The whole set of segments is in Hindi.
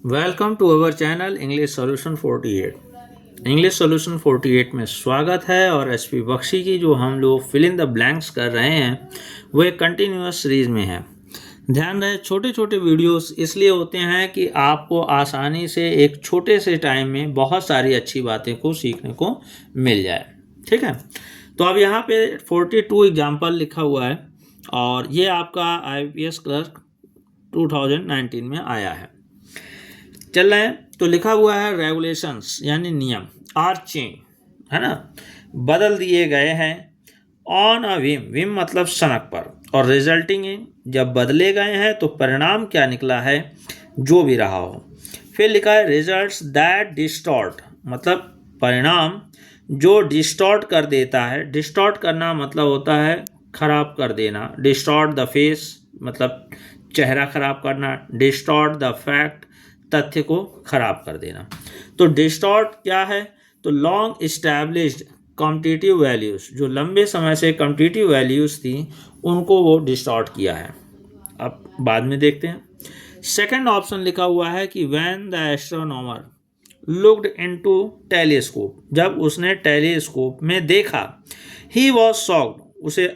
Welcome to our channel English solution 48। English solution 48 में स्वागत है। और एसपी बख्शी की जो हम लोग फिल इन द ब्लैंक्स कर रहे हैं वो एक कंटिन्यूअस सीरीज में है। ध्यान रहे, छोटे छोटे वीडियोस इसलिए होते हैं कि आपको आसानी से एक छोटे से टाइम में बहुत सारी अच्छी बातें को सीखने को मिल जाए। ठीक है, तो अब यहाँ पे 42 एग्जाम्पल लिखा हुआ है और ये आपका IPS क्लर्क 2019 में आया है। चल रहे हैं तो लिखा हुआ है रेगुलेशंस यानी नियम आर चेंज, है ना, बदल दिए गए हैं ऑन अ विम मतलब सनक पर, और रिजल्टिंग इन जब बदले गए हैं तो परिणाम क्या निकला है, जो भी रहा हो। फिर लिखा है रिजल्ट्स दैट डिस्टॉर्ट मतलब परिणाम जो डिस्टॉर्ट कर देता है। डिस्टॉर्ट करना मतलब होता है खराब कर देना। डिस्टॉर्ट द फेस मतलब चेहरा खराब करना। डिस्टॉर्ट द फैक्ट तथ्य को खराब कर देना। तो डिस्टॉर्ट क्या है, तो लॉन्ग इस्टेब्लिश्ड कॉम्पिटिटिव वैल्यूज, जो लंबे समय से कॉम्पिटिटिव वैल्यूज थी उनको वो डिस्टॉर्ट किया है। अब बाद में देखते हैं। सेकंड ऑप्शन लिखा हुआ है कि when the astronomer looked into telescope, जब उसने टेलीस्कोप में देखा, ही वॉज शॉक्ड उसे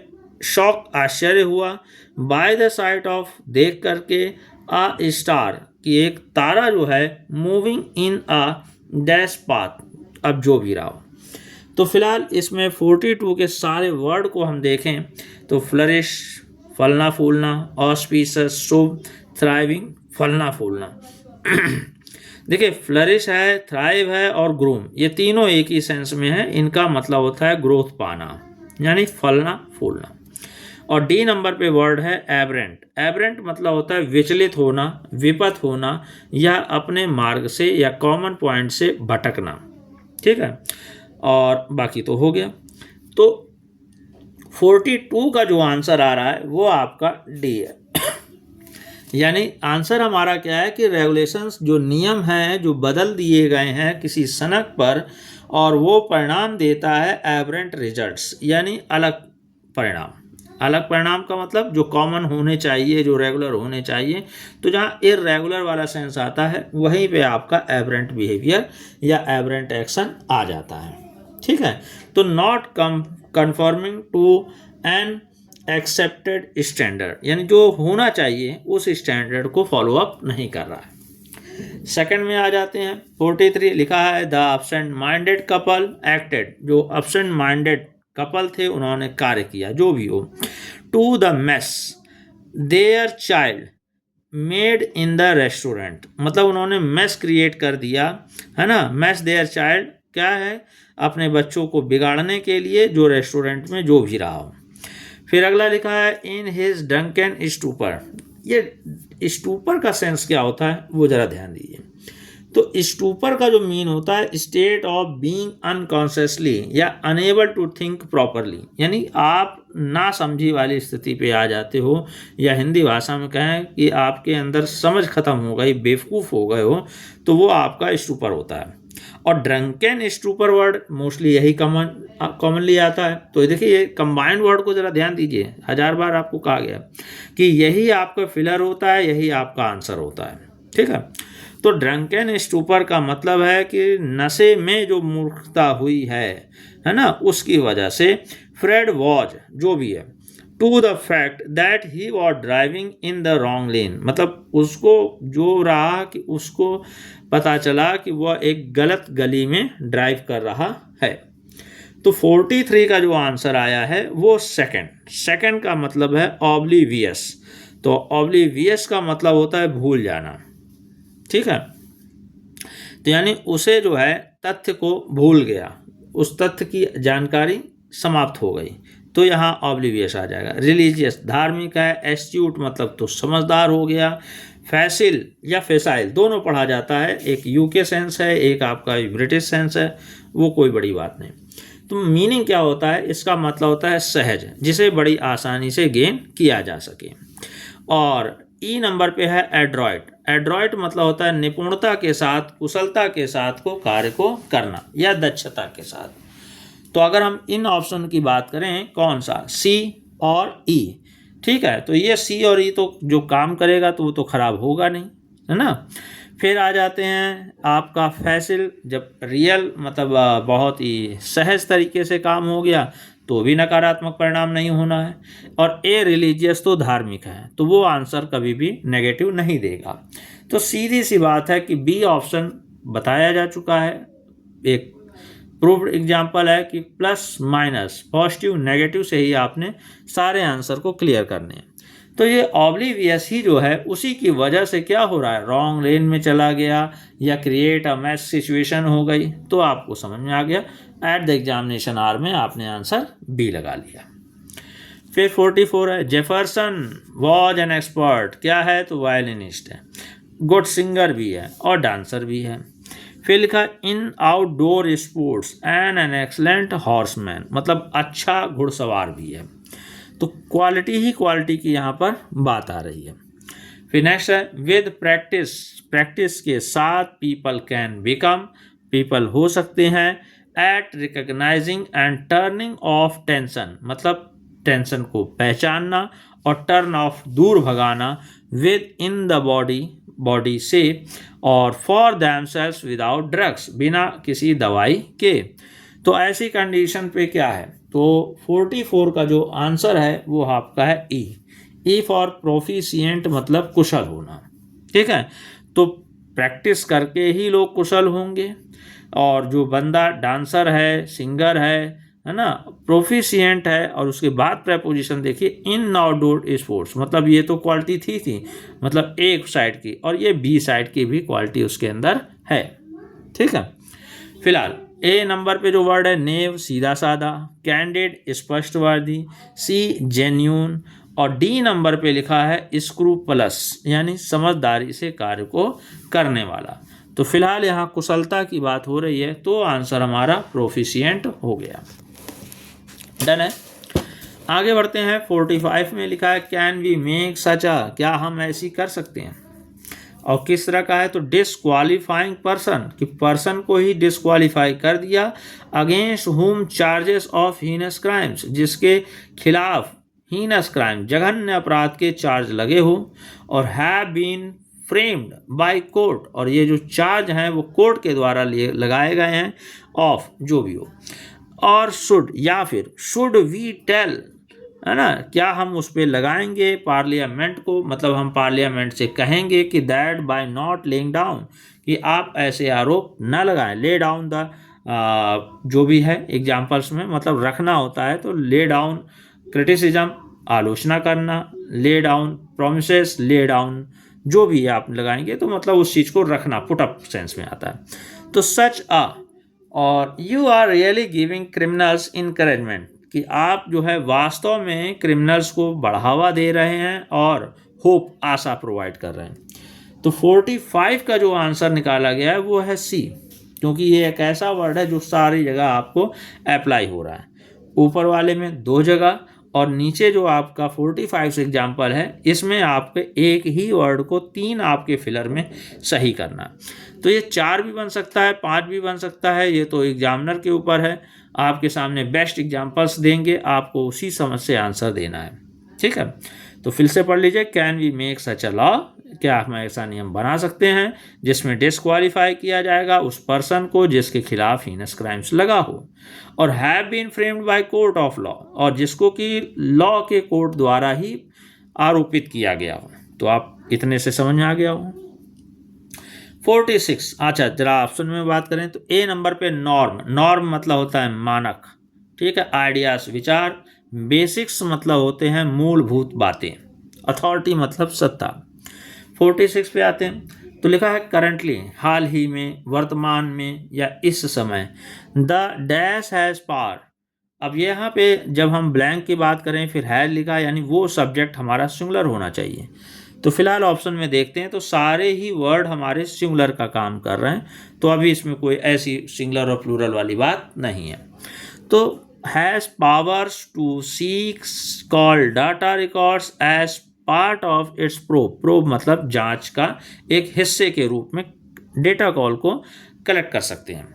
शॉक आश्चर्य हुआ, बाय द साइट ऑफ देख करके, अ स्टार कि एक तारा जो है, moving in a dash path, अब जो भी रहा हो। तो फिलहाल इसमें 42 के सारे वर्ड को हम देखें तो फ्लरिश फलना फूलना, ऑस्पिशियस शुभ, थ्राइविंग फलना फूलना। देखिए फ्लरिश है, थ्राइव है और ग्रूम, ये तीनों एक ही सेंस में है। इनका मतलब होता है ग्रोथ पाना यानी फलना फूलना। और डी नंबर पे वर्ड है एबरेंट। एबरेंट मतलब होता है विचलित होना, विपथ होना या अपने मार्ग से या कॉमन पॉइंट से भटकना। ठीक है, और बाकी तो हो गया। तो 42 का जो आंसर आ रहा है वो आपका डी है। यानी आंसर हमारा क्या है कि रेगुलेशंस जो नियम हैं जो बदल दिए गए हैं किसी सनक पर, और वो परिणाम देता है एबरेंट रिजल्ट्स यानी अलग परिणाम। अलग परिणाम का मतलब जो कॉमन होने चाहिए, जो रेगुलर होने चाहिए। तो जहाँ इर्रेगुलर वाला सेंस आता है वहीं पे आपका एबरेंट बिहेवियर या एबरेंट एक्शन आ जाता है। ठीक है, तो not confirming to an accepted standard यानी जो होना चाहिए उस स्टैंडर्ड को फॉलो अप नहीं कर रहा है। सेकंड में आ जाते हैं। 43 लिखा है the absent minded couple acted, जो एब्सेंट माइंडेड कपल थे उन्होंने कार्य किया, जो भी हो, to the mess their child made in the restaurant, मतलब उन्होंने मेस क्रिएट कर दिया, है ना। मेस देयर चाइल्ड क्या है, अपने बच्चों को बिगाड़ने के लिए जो रेस्टोरेंट में जो भी रहा हो। फिर अगला लिखा है इन हिज ड्रंकन स्टूपर। ये स्टूपर का सेंस क्या होता है वो जरा ध्यान दीजिए। तो स्टूपर का जो मीन होता है स्टेट ऑफ बीइंग अनकॉन्शियसली या अनेबल टू थिंक प्रॉपरली, यानी आप ना समझी वाली स्थिति पे आ जाते हो, या हिंदी भाषा में कहें कि आपके अंदर समझ खत्म हो गई, बेवकूफ़ हो गए हो, तो वो आपका स्टूपर होता है। और ड्रंकन स्टूपर वर्ड मोस्टली यही कॉमनली आता है। तो देखिए ये कंबाइंड वर्ड को ज़रा ध्यान दीजिए, 1000 बार आपको कहा गया कि यही आपका फिलर होता है, यही आपका आंसर होता है। ठीक है, तो ड्रंकन स्टूपर का मतलब है कि नशे में जो मूर्खता हुई है ना, उसकी वजह से फ्रेड वॉज जो भी है to the fact that he was driving in the wrong lane, मतलब उसको जो रहा कि उसको पता चला कि वह एक गलत गली में ड्राइव कर रहा है। तो 43 का जो आंसर आया है वो सेकंड का मतलब है ऑब्लिवियस। तो ऑब्लिवियस का मतलब होता है भूल जाना। ठीक है, तो यानी उसे जो है तथ्य को भूल गया, उस तथ्य की जानकारी समाप्त हो गई, तो यहाँ ऑब्लिवियस आ जाएगा। रिलीजियस धार्मिक है। एस्ट्यूट मतलब तो समझदार हो गया। फैसिल या फैसाइल दोनों पढ़ा जाता है, एक यूके सेंस है, एक आपका ब्रिटिश सेंस है, वो कोई बड़ी बात नहीं। तो मीनिंग क्या होता है, इसका मतलब होता है सहज, जिसे बड़ी आसानी से गेन किया जा सके। और ई नंबर पे है एड्रॉइट। एड्रॉइट मतलब होता है निपुणता के साथ, कुशलता के साथ को कार्य को करना या दक्षता के साथ। तो अगर हम इन ऑप्शन की बात करें, कौन सा, सी और ई। ठीक है, तो ये सी और ई तो जो काम करेगा तो वो तो खराब होगा नहीं, है ना। फिर आ जाते हैं आपका फैसिल, जब रियल मतलब बहुत ही सहज तरीके से काम हो गया तो भी नकारात्मक परिणाम नहीं होना है। और ए रिलीजियस तो धार्मिक है, तो वो आंसर कभी भी नेगेटिव नहीं देगा। तो सीधी सी बात है कि बी ऑप्शन बताया जा चुका है। एक प्रूव्ड एग्जाम्पल है कि प्लस माइनस पॉजिटिव नेगेटिव से ही आपने सारे आंसर को क्लियर करने हैं। तो ये ऑब्लिवियस ही जो है उसी की वजह से क्या हो रहा है, रॉन्ग लेन में चला गया या क्रिएट अ मैस सिचुएशन हो गई। तो आपको समझ में आ गया, एट द एग्जामिनेशन आर में आपने आंसर बी लगा लिया। फिर 44 है, जेफरसन वॉज एन एक्सपर्ट, क्या है तो वायलिनिस्ट है, गुड सिंगर भी है और डांसर भी है। फिर लिखा इन outdoor sports and an excellent horseman, मतलब अच्छा घुड़सवार भी है। तो क्वालिटी ही क्वालिटी की यहाँ पर बात आ रही है। फिर नेक्स्ट है विद प्रैक्टिस, प्रैक्टिस के साथ पीपल कैन बिकम, पीपल हो सकते हैं at recognising and turning off tension, मतलब टेंशन को पहचानना और टर्न ऑफ दूर भगाना within the body, body से, और फॉर दैमसेल्व्स विदाउट ड्रग्स, बिना किसी दवाई के। तो ऐसी कंडीशन पे क्या है, तो 44 का जो आंसर है वो आपका है ई। ई फॉर प्रोफिशिएंट मतलब कुशल होना, ठीक है। तो प्रैक्टिस करके ही लोग कुशल होंगे, और जो बंदा डांसर है, सिंगर है ना, प्रोफिशिएंट है, और उसके बाद प्रेपोजिशन देखिए इन आउटडोर स्पोर्ट्स, मतलब ये तो क्वालिटी थी मतलब एक साइड की, और ये बी साइड की भी क्वालिटी उसके अंदर है, ठीक है। फिलहाल ए नंबर पे जो वर्ड है नेव, सीधा साधा, कैंडिड स्पष्टवादी, सी जेन्यून, और डी नंबर पे लिखा है स्क्रूपलस यानी समझदारी से कार्य को करने वाला। तो फिलहाल यहाँ कुशलता की बात हो रही है, तो आंसर हमारा प्रोफिशिएंट हो गया। डन है। आगे बढ़ते हैं। 45 में लिखा है कैन वी मेक सच अ, क्या हम ऐसी कर सकते हैं, और किस तरह का है तो डिसक्वालीफाइंग पर्सन, कि पर्सन को ही डिसक्वालीफाई कर दिया, अगेंस्ट हुम चार्जेस ऑफ हीनस क्राइम्स, जिसके खिलाफ हीनस क्राइम जघन्य अपराध के चार्ज लगे हो, और have been framed by court, और ये जो चार्ज हैं वो कोर्ट के द्वारा लगाए गए हैं, ऑफ जो भी हो, और शुड या फिर शुड वी टेल, है ना, क्या हम उस पर लगाएंगे पार्लियामेंट को, मतलब हम पार्लियामेंट से कहेंगे कि that bye not laying down, कि आप ऐसे आरोप न लगाएं, ले डाउन द जो भी है एग्जाम्पल्स में मतलब रखना होता है, तो ले डाउन क्रिटिसिज्म आलोचना करना, lay down promises, lay down जो भी आप लगाएंगे तो मतलब उस चीज़ को रखना, पुट अप सेंस में आता है। तो सच अ, और you are really giving criminals encouragement, कि आप जो है वास्तव में क्रिमिनल्स को बढ़ावा दे रहे हैं और होप, आशा प्रोवाइड कर रहे हैं। तो 45 का जो आंसर निकाला गया है वो है सी, क्योंकि ये एक ऐसा वर्ड है जो सारी जगह आपको अप्लाई हो रहा है, ऊपर वाले में 2 जगह, और नीचे जो आपका 45 एग्जाम्पल है इसमें आपके एक ही वर्ड को 3 आपके फिलर में सही करना। तो ये 4 भी बन सकता है, 5 भी बन सकता है, ये तो एग्जामिनर के ऊपर है। आपके सामने बेस्ट एग्जाम्पल्स देंगे, आपको उसी समझ से आंसर देना है, ठीक है। तो फिर से पढ़ लीजिए, can we make such a law, क्या हम ऐसा नियम बना सकते हैं जिसमें डिस्क्वालीफाई किया जाएगा उस पर्सन को जिसके खिलाफ हीनस क्राइम्स लगा हो, और have been framed by court of law, और जिसको कि लॉ के कोर्ट द्वारा ही आरोपित किया गया हो। तो आप इतने से समझ में आ गया हो। 46, अच्छा जरा ऑप्शन में बात करें तो ए नंबर पे नॉर्म, नॉर्म मतलब होता है मानक, ठीक है, आइडियाज विचार, बेसिक्स मतलब होते हैं मूलभूत बातें, अथॉरिटी मतलब सत्ता। 46 पे आते हैं तो लिखा है करंटली, हाल ही में, वर्तमान में या इस समय, द डैश हैज़ पावर। अब यहाँ पे जब हम ब्लैंक की बात करें फिर हैज लिखा, यानी वो सब्जेक्ट हमारा सिंगुलर होना चाहिए। तो फिलहाल ऑप्शन में देखते हैं तो सारे ही वर्ड हमारे सिंगुलर का काम कर रहे हैं, तो अभी इसमें कोई ऐसी सिंगुलर और प्लूरल वाली बात नहीं है। तो has powers to seek call data records as part of its probe, probe मतलब जांच का एक हिस्से के रूप में डेटा कॉल को कलेक्ट कर सकते हैं।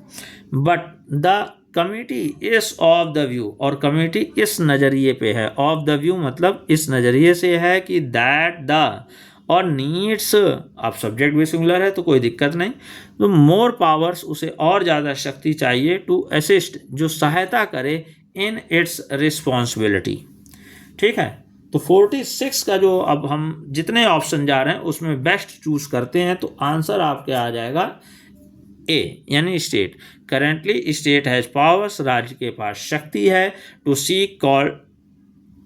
But the committee is of the view, और कमिटी इस नज़रिए पे है, ऑफ द व्यू मतलब इस नज़रिए से है कि दैट द और नीड्स अब सब्जेक्ट भी सिंगुलर है तो कोई दिक्कत नहीं, तो मोर पावर्स उसे और ज़्यादा शक्ति चाहिए, टू असिस्ट जो सहायता करे इन इट्स रिस्पॉन्सिबिलिटी। ठीक है, तो 46 का जो अब हम जितने ऑप्शन जा रहे हैं उसमें बेस्ट चूज करते हैं, तो आंसर आपके आ जाएगा ए यानी state. Currently state has powers, राज्य के पास शक्ति है, to seek call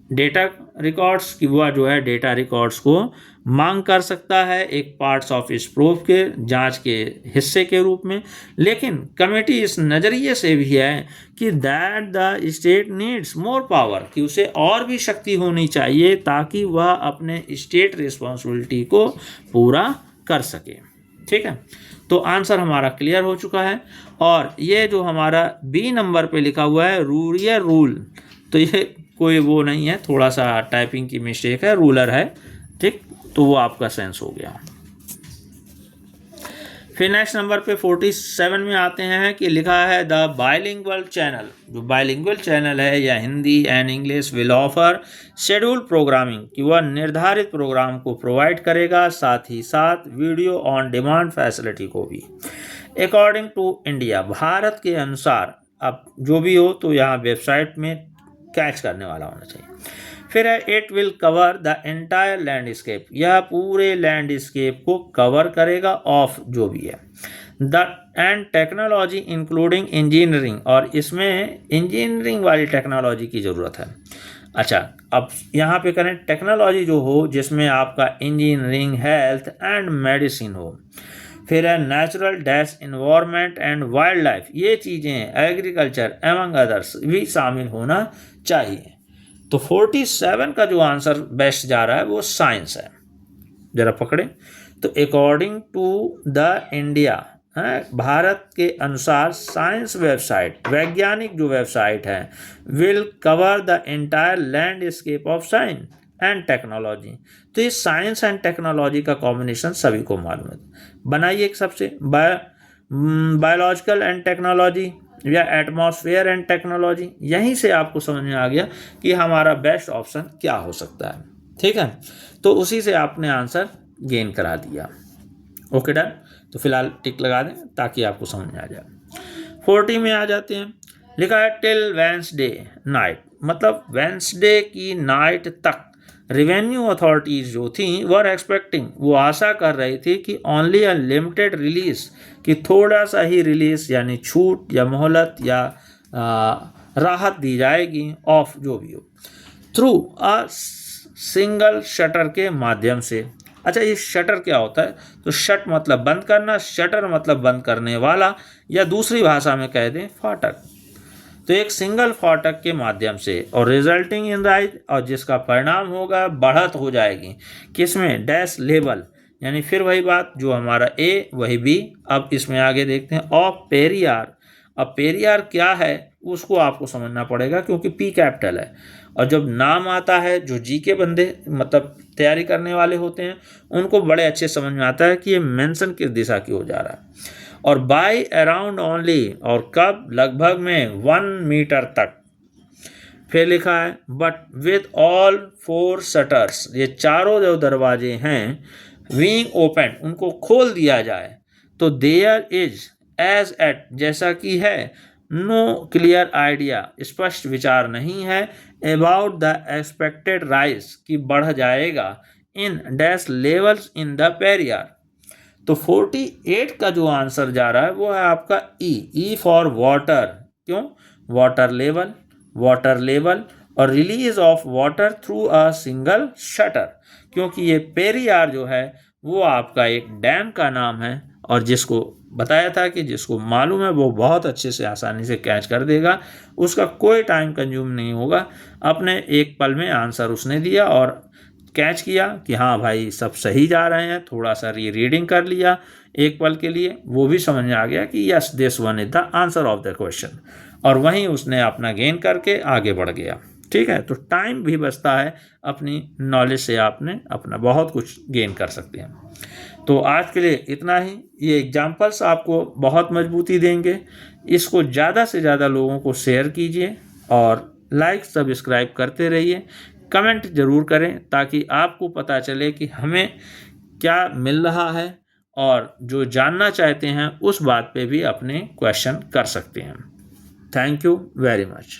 data records की वह जो है डेटा रिकॉर्ड्स को मांग कर सकता है एक पार्ट्स ऑफ इस प्रूफ के जांच के हिस्से के रूप में। लेकिन कमेटी इस नज़रिए से भी है कि that the state needs more power, कि उसे और भी शक्ति होनी चाहिए ताकि वह अपने स्टेट रिस्पॉन्सिबिलिटी को पूरा कर सके। ठीक है, तो आंसर हमारा क्लियर हो चुका है। और ये जो हमारा बी नंबर पे लिखा हुआ है रूरियर रूल, तो ये कोई वो नहीं है, थोड़ा सा टाइपिंग की मिस्टेक है, रूलर है। ठीक, तो वो आपका सेंस हो गया। फिर नेक्स्ट नंबर पे 47 में आते हैं कि लिखा है द बाइलिंगुअल चैनल, जो बाइलिंगुअल चैनल है या Hindi and English will offer schedule programming, कि वह निर्धारित प्रोग्राम को प्रोवाइड करेगा, साथ ही साथ वीडियो ऑन डिमांड फैसिलिटी को भी। अकॉर्डिंग टू इंडिया, भारत के अनुसार, अब जो भी हो तो यहाँ वेबसाइट में कैच करने वाला होना चाहिए। फिर है it will cover the entire landscape, यह पूरे लैंडस्केप को कवर करेगा ऑफ जो भी है। The end technology including engineering, और इसमें इंजीनियरिंग वाली टेक्नोलॉजी की ज़रूरत है। अच्छा, अब यहाँ पे करें टेक्नोलॉजी जो हो जिसमें आपका इंजीनियरिंग, हेल्थ एंड मेडिसिन हो। फिर है natural dash environment and wild life, ये चीज़ें एग्रीकल्चर एमंग अदर्स भी शामिल होना चाहिए। तो 47 का जो आंसर बेस्ट जा रहा है वो साइंस है। जरा पकड़े, तो अकॉर्डिंग टू द इंडिया, भारत के अनुसार साइंस वेबसाइट, वैज्ञानिक जो वेबसाइट है, will cover the entire landscape of science and technology. तो ये साइंस एंड टेक्नोलॉजी का कॉम्बिनेशन सभी को मालूम है। बनाइए एक सबसे बायोलॉजिकल एंड टेक्नोलॉजी या एटमॉस्फेयर एंड टेक्नोलॉजी, यहीं से आपको समझ में आ गया कि हमारा बेस्ट ऑप्शन क्या हो सकता है। ठीक है, तो उसी से आपने आंसर गेन करा दिया। ओके डन, तो फिलहाल टिक लगा दें ताकि आपको समझ में आ जाए। 40 में आ जाते हैं, लिखा है टिल वेंसडे नाइट, मतलब वेंसडे की नाइट तक रेवेन्यू अथॉरिटीज़ जो थी वर एक्सपेक्टिंग, वो आशा कर रही थी कि ओनली अ लिमिटेड रिलीज, कि थोड़ा सा ही रिलीज यानी छूट या मोहलत या राहत दी जाएगी ऑफ जो भी हो, थ्रू अ सिंगल शटर के माध्यम से। अच्छा, ये शटर क्या होता है? तो शट मतलब बंद करना, शटर मतलब बंद करने वाला, या दूसरी भाषा में कह दें फाटक। तो एक सिंगल फाटक के माध्यम से, और रिजल्टिंग इन राइज, और जिसका परिणाम होगा बढ़त हो जाएगी किसमें? डैश लेवल, यानी फिर वही बात जो हमारा ए वही बी। अब इसमें आगे देखते हैं ऑफ पेरियार। अब पेरियार क्या है उसको आपको समझना पड़ेगा क्योंकि पी कैपिटल है, और जब नाम आता है जो जी के बंदे मतलब तैयारी करने वाले होते हैं उनको बड़े अच्छे समझ में आता है कि ये मेंशन किस दिशा की हो जा रहा है। और बाय अराउंड ओनली, और कब? लगभग में 1 मीटर तक। फिर लिखा है बट विद ऑल 4 शटर्स, ये चारों जो दरवाजे हैं बीइंग ओपन, उनको खोल दिया जाए, तो देयर इज एज एट, जैसा कि है, नो क्लियर आइडिया, स्पष्ट विचार नहीं है, अबाउट द एक्सपेक्टेड राइज, की बढ़ जाएगा, in dash levels in the Periyar. तो 48 का जो आंसर जा रहा है वो है आपका ई फॉर वाटर। क्यों? वाटर लेवल और release of water through a single shutter, क्योंकि ये पेरियार जो है वो आपका एक डैम का नाम है, और जिसको बताया था कि जिसको मालूम है वो बहुत अच्छे से आसानी से कैच कर देगा, उसका कोई टाइम कंज्यूम नहीं होगा। अपने एक पल में आंसर उसने दिया और कैच किया कि हाँ भाई सब सही जा रहे हैं, थोड़ा सा रीडिंग कर लिया एक पल के लिए, वो भी समझ में आ गया कि yes this one is the answer of the question, और वहीं उसने अपना गेन करके आगे बढ़ गया। ठीक है, तो टाइम भी बचता है, अपनी नॉलेज से आपने अपना बहुत कुछ गेन कर सकते हैं। तो आज के लिए इतना ही। ये एग्जाम्पल्स आपको बहुत मजबूती देंगे, इसको ज़्यादा से ज़्यादा लोगों को शेयर कीजिए और लाइक सब्सक्राइब करते रहिए, कमेंट ज़रूर करें ताकि आपको पता चले कि हमें क्या मिल रहा है, और जो जानना चाहते हैं उस बात पे भी अपने क्वेश्चन कर सकते हैं। Thank you very much.